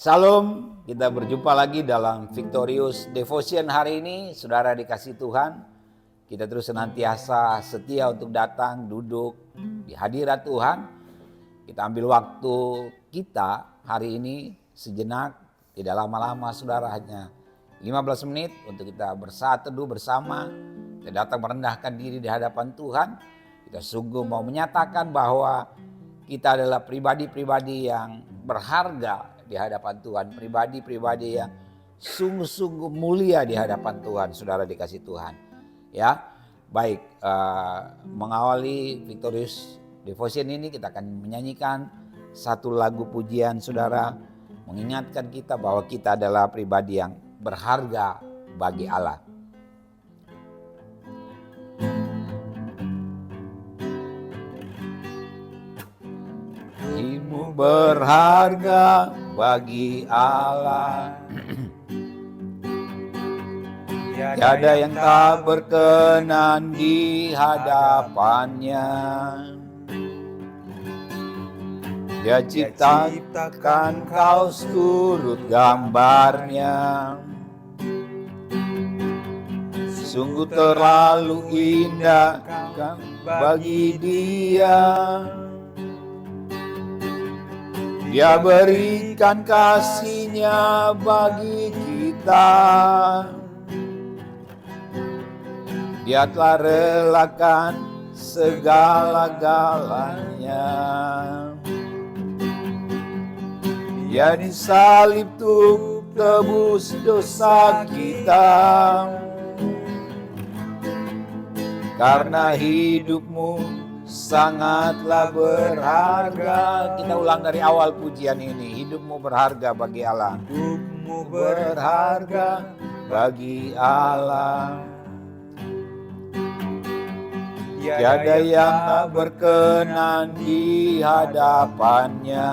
Salam, kita berjumpa lagi dalam Victorious Devotion hari ini. Saudara dikasih Tuhan, kita terus senantiasa setia untuk datang, duduk di hadirat Tuhan. Kita ambil waktu kita hari ini sejenak, tidak lama-lama saudara, hanya 15 menit untuk kita bersatu teduh bersama. Kita datang merendahkan diri di hadapan Tuhan. Kita sungguh mau menyatakan bahwa kita adalah pribadi-pribadi yang berharga di hadapan Tuhan. Pribadi-pribadi yang sungguh-sungguh mulia di hadapan Tuhan. Saudara dikasih Tuhan. Ya, baik, mengawali Victorious Devotion ini kita akan menyanyikan satu lagu pujian saudara. Mengingatkan kita bahwa kita adalah pribadi yang berharga bagi Allah. Dirimu berharga bagi Allah. Tiada yang tak berkenan di hadapannya. Dia ciptakan kau seturut gambarnya. Sungguh terlalu indah bagi Dia. Dia berikan kasih-Nya bagi kita. Dia telah relakan segala-galanya. Dia disalib untuk tebus dosa kita. Karena hidupmu sangatlah berharga. Kita ulang dari awal pujian ini. Hidupmu berharga bagi Allah. Hidupmu berharga bagi Allah. Tiada yang tak berkenan di hadapannya.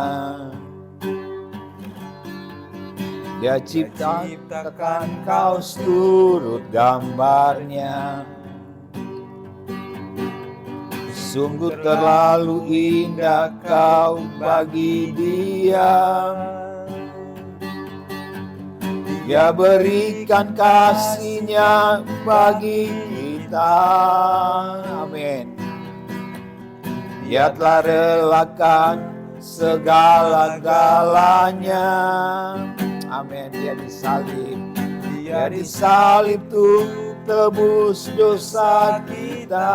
Dia ciptakan kau seturut gambarnya. Sungguh terlalu indah kau bagi Dia. Dia berikan kasih-Nya bagi kita. Amin. Dia telah relakan segala-galanya. Amin. Dia disalib untuk tebus dosa kita.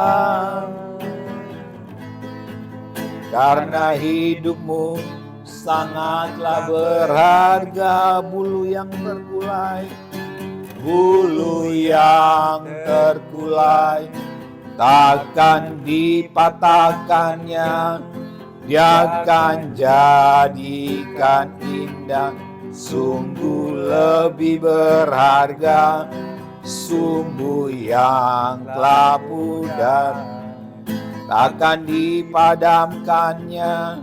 Karena hidupmu sangatlah berharga. Bulu yang terkulai takkan dipatahkannya. Dia akan jadikan indah. Sungguh lebih berharga sumbu yang telah pudar. Takkan dipadamkannya.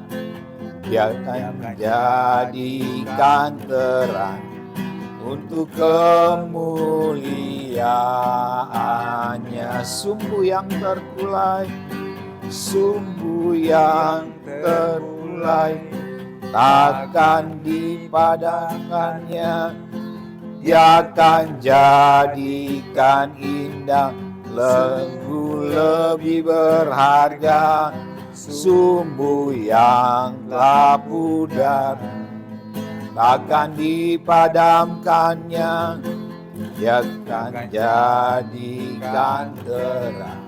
Dia akan menjadikan terang untuk kemuliaannya. Sumbu yang terkulai takkan dipadamkannya. Dia akan jadikan indah. Lebih berharga sumbu yang telah pudar. Takkan dipadamkannya. Dia akan jadikan terang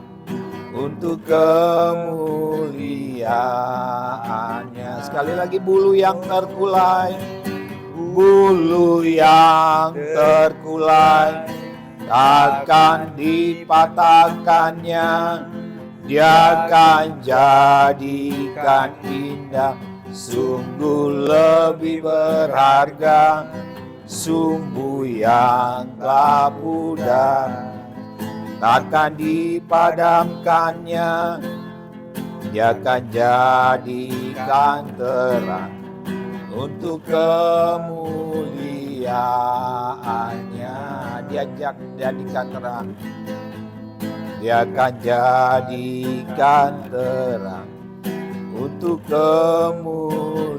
untuk kemuliaannya. Sekali lagi, bulu yang terkulai takkan dipatahkannya. Dia akan jadikan indah. Sungguh lebih berharga sumbu yang telah pudar. Takkan dipadamkannya. Dia akan jadikan terang untuk kemuliaannya. Dia jadikan terang. Dia akan jadikan terang untuk kemuliaan.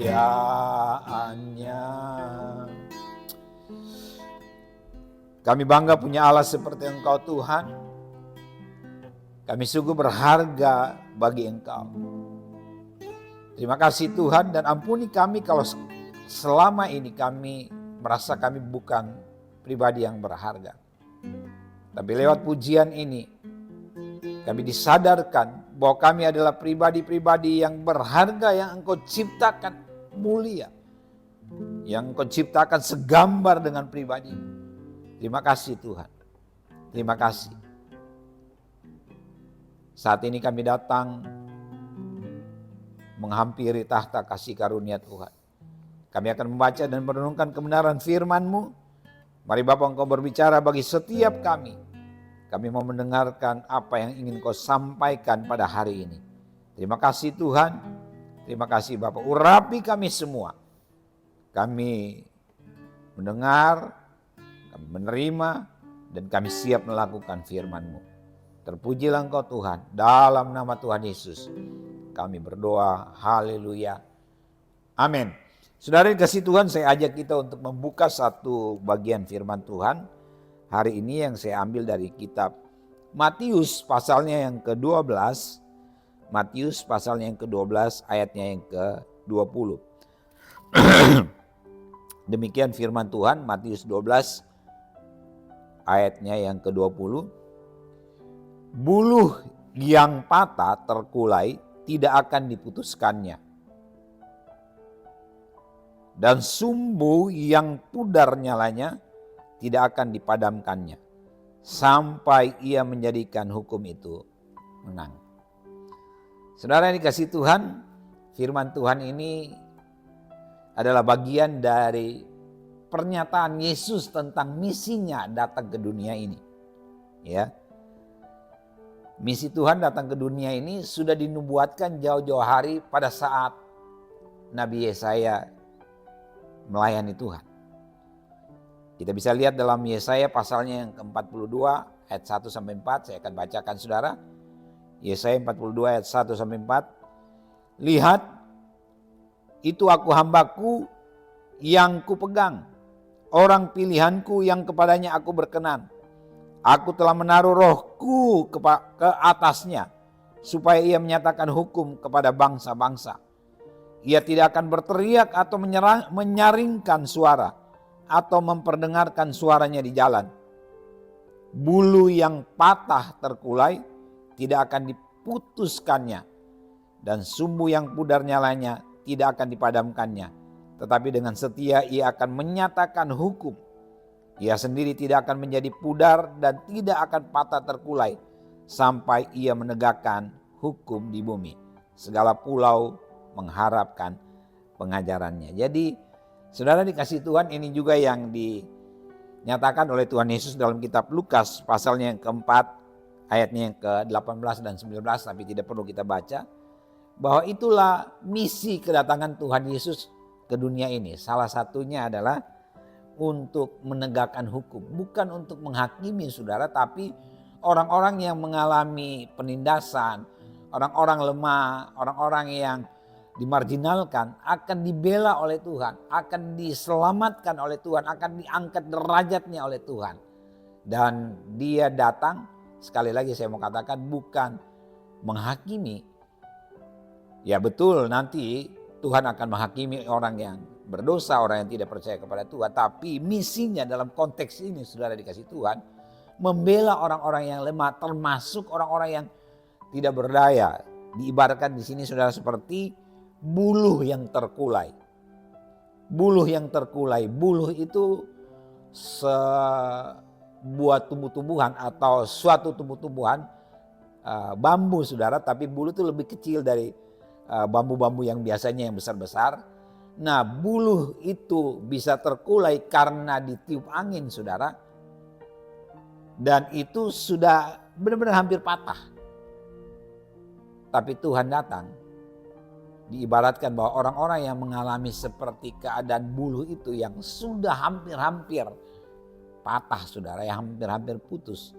kemuliaannya. Kami bangga punya Allah seperti Engkau Tuhan. Kami sungguh berharga bagi Engkau. Terima kasih Tuhan, dan ampuni kami kalau selama ini kami merasa kami bukan pribadi yang berharga. Tapi lewat pujian ini kami disadarkan bahwa kami adalah pribadi-pribadi yang berharga, yang Engkau ciptakan mulia, yang Engkau ciptakan segambar dengan pribadi. Terima kasih Tuhan. Terima kasih. Saat ini kami datang menghampiri tahta kasih karunia Tuhan. Kami akan membaca dan merenungkan kebenaran firman-Mu. Mari Bapa, Engkau berbicara bagi setiap kami. Kami mau mendengarkan apa yang ingin Kau sampaikan pada hari ini. Terima kasih Tuhan. Terima kasih Bapa. Urapi kami semua. Kami mendengar, kami menerima, dan kami siap melakukan firman-Mu. Terpujilah Engkau Tuhan. Dalam nama Tuhan Yesus kami berdoa. Haleluya. Amin. Saudara dikasih Tuhan, saya ajak kita untuk membuka satu bagian firman Tuhan hari ini yang saya ambil dari kitab Matius pasalnya yang ke-12. Matius pasalnya yang ke-12 ayatnya yang ke-20. Demikian firman Tuhan, Matius 12 ayatnya yang ke-20. Buluh yang patah terkulai tidak akan diputuskannya, dan sumbu yang pudar nyalanya tidak akan dipadamkannya, sampai ia menjadikan hukum itu menang. Saudara yang dikasih Tuhan, firman Tuhan ini adalah bagian dari pernyataan Yesus tentang misinya datang ke dunia ini. Ya. Misi Tuhan datang ke dunia ini sudah dinubuatkan jauh-jauh hari pada saat Nabi Yesaya melayani Tuhan. Kita bisa lihat dalam Yesaya pasalnya yang ke-42 ayat 1 sampai 4, saya akan bacakan Saudara. Yesaya 42 ayat 1 sampai 4. Lihat, itu aku hambaku yang kupegang, orang pilihanku yang kepadanya aku berkenan. Aku telah menaruh rohku ke atasnya, supaya ia menyatakan hukum kepada bangsa-bangsa. Ia tidak akan berteriak atau menyaringkan suara, atau memperdengarkan suaranya di jalan. Bulu yang patah terkulai tidak akan diputuskannya, dan sumbu yang pudar nyalanya tidak akan dipadamkannya. Tetapi dengan setia ia akan menyatakan hukum. Ia sendiri tidak akan menjadi pudar dan tidak akan patah terkulai, sampai ia menegakkan hukum di bumi. Segala pulau mengharapkan pengajarannya. Jadi saudara dikasih Tuhan, ini juga yang dinyatakan oleh Tuhan Yesus dalam kitab Lukas pasalnya yang keempat ayatnya yang ke-18 dan 19, tapi tidak perlu kita baca. Bahwa itulah misi kedatangan Tuhan Yesus ke dunia ini. Salah satunya adalah untuk menegakkan hukum. Bukan untuk menghakimi saudara, tapi orang-orang yang mengalami penindasan, orang-orang lemah, orang-orang yang dimarginalkan akan dibela oleh Tuhan, akan diselamatkan oleh Tuhan, akan diangkat derajatnya oleh Tuhan. Dan dia datang, sekali lagi saya mau katakan, bukan menghakimi. Ya betul, nanti Tuhan akan menghakimi orang yang berdosa, orang yang tidak percaya kepada Tuhan. Tapi misinya dalam konteks ini, saudara dikasih Tuhan, membela orang-orang yang lemah, termasuk orang-orang yang tidak berdaya. Diibaratkan di sini saudara seperti buluh yang terkulai. Buluh yang terkulai. Buluh itu sebuah tumbuh-tumbuhan atau suatu tumbuh-tumbuhan bambu saudara, tapi buluh itu lebih kecil dari bambu-bambu yang biasanya yang besar-besar. Nah, buluh itu bisa terkulai karena ditiup angin saudara. Dan itu sudah benar-benar hampir patah. Tapi Tuhan datang. Diibaratkan bahwa orang-orang yang mengalami seperti keadaan buluh itu yang sudah hampir-hampir patah saudara, yang hampir-hampir putus.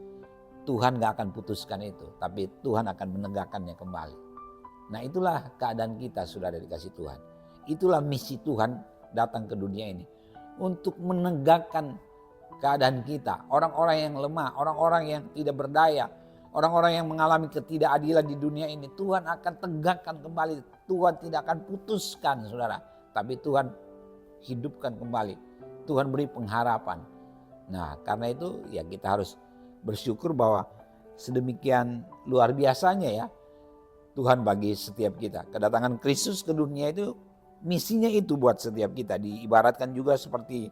Tuhan gak akan putuskan itu, tapi Tuhan akan menegakkannya kembali. Nah itulah keadaan kita saudara dikasih Tuhan. Itulah misi Tuhan datang ke dunia ini. Untuk menegakkan keadaan kita. Orang-orang yang lemah, orang-orang yang tidak berdaya, orang-orang yang mengalami ketidakadilan di dunia ini. Tuhan akan tegakkan kembali. Tuhan tidak akan putuskan saudara. Tapi Tuhan hidupkan kembali. Tuhan beri pengharapan. Nah karena itu ya kita harus bersyukur bahwa sedemikian luar biasanya ya Tuhan bagi setiap kita. Kedatangan Kristus ke dunia itu misinya itu buat setiap kita. Diibaratkan juga seperti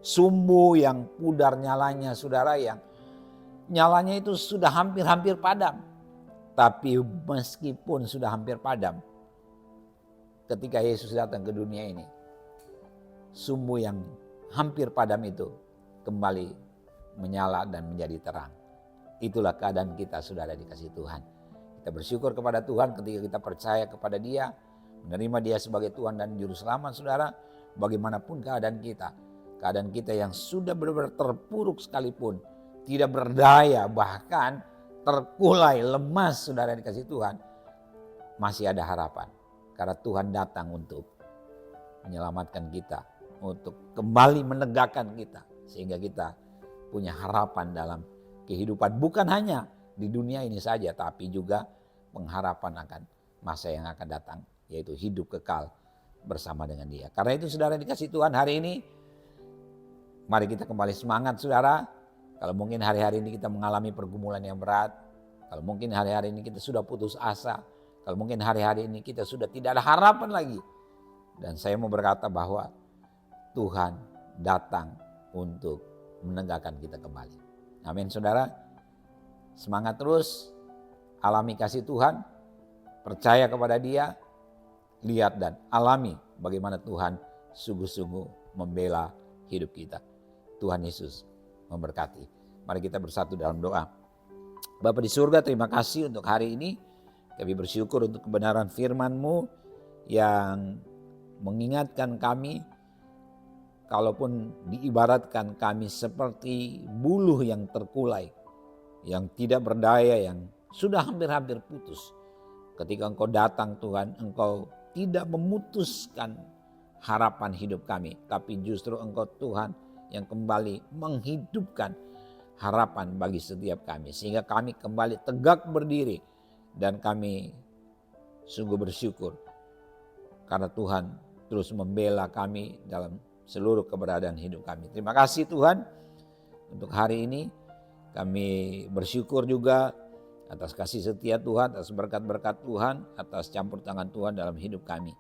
sumbu yang pudar nyalanya saudara, yang nyalanya itu sudah hampir-hampir padam. Tapi meskipun sudah hampir padam, ketika Yesus datang ke dunia ini, sumbu yang hampir padam itu kembali menyala dan menjadi terang. Itulah keadaan kita saudara dikasih Tuhan. Kita bersyukur kepada Tuhan ketika kita percaya kepada Dia, menerima Dia sebagai Tuhan dan Juru Selamat saudara. Bagaimanapun keadaan kita yang sudah benar-benar terpuruk sekalipun, tidak berdaya, bahkan terkulai, lemas saudara dikasih Tuhan, masih ada harapan. Karena Tuhan datang untuk menyelamatkan kita, untuk kembali menegakkan kita. Sehingga kita punya harapan dalam kehidupan. Bukan hanya di dunia ini saja, tapi juga pengharapan akan masa yang akan datang. Yaitu hidup kekal bersama dengan Dia. Karena itu saudara dikasih Tuhan, hari ini mari kita kembali semangat saudara. Kalau mungkin hari-hari ini kita mengalami pergumulan yang berat. Kalau mungkin hari-hari ini kita sudah putus asa. Kalau mungkin hari-hari ini kita sudah tidak ada harapan lagi. Dan saya mau berkata bahwa Tuhan datang untuk menegakkan kita kembali. Amin saudara. Semangat terus. Alami kasih Tuhan. Percaya kepada Dia. Lihat dan alami bagaimana Tuhan sungguh-sungguh membela hidup kita. Tuhan Yesus memberkati. Mari kita bersatu dalam doa. Bapa di surga, terima kasih untuk hari ini. Kami bersyukur untuk kebenaran firman-Mu yang mengingatkan kami, kalaupun diibaratkan kami seperti buluh yang terkulai, yang tidak berdaya, yang sudah hampir-hampir putus. Ketika Engkau datang Tuhan, Engkau tidak memutuskan harapan hidup kami, tapi justru Engkau Tuhan yang kembali menghidupkan harapan bagi setiap kami. Sehingga kami kembali tegak berdiri dan kami sungguh bersyukur karena Tuhan terus membela kami dalam seluruh keberadaan hidup kami. Terima kasih Tuhan untuk hari ini. Kami bersyukur juga atas kasih setia Tuhan, atas berkat-berkat Tuhan, atas campur tangan Tuhan dalam hidup kami.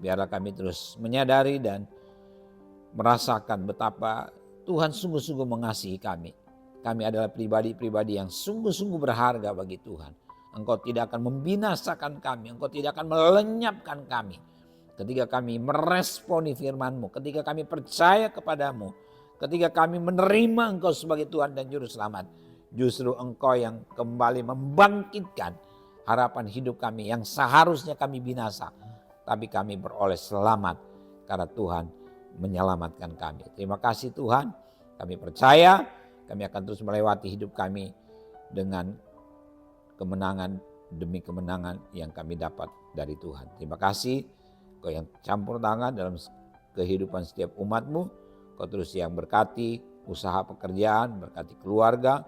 Biarlah kami terus menyadari dan merasakan betapa Tuhan sungguh-sungguh mengasihi kami. Kami adalah pribadi-pribadi yang sungguh-sungguh berharga bagi Tuhan. Engkau tidak akan membinasakan kami, Engkau tidak akan melenyapkan kami. Ketika kami meresponi firman-Mu, ketika kami percaya kepadamu, ketika kami menerima Engkau sebagai Tuhan dan Juru Selamat, justru Engkau yang kembali membangkitkan harapan hidup kami yang seharusnya kami binasa. Tapi kami beroleh selamat karena Tuhan menyelamatkan kami. Terima kasih Tuhan, kami percaya kami akan terus melewati hidup kami dengan kemenangan demi kemenangan yang kami dapat dari Tuhan. Terima kasih Kau yang campur tangan dalam kehidupan setiap umat-Mu. Kau terus yang berkati usaha pekerjaan, berkati keluarga,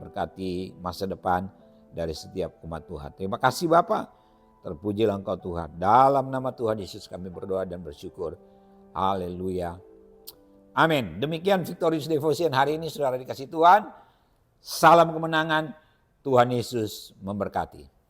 berkati masa depan dari setiap umat Tuhan. Terima kasih Bapa. Terpujilah Engkau Tuhan. Dalam nama Tuhan Yesus kami berdoa dan bersyukur. Haleluya. Amin. Demikian Victorious Devotion hari ini saudara dikasih Tuhan. Salam kemenangan. Tuhan Yesus memberkati.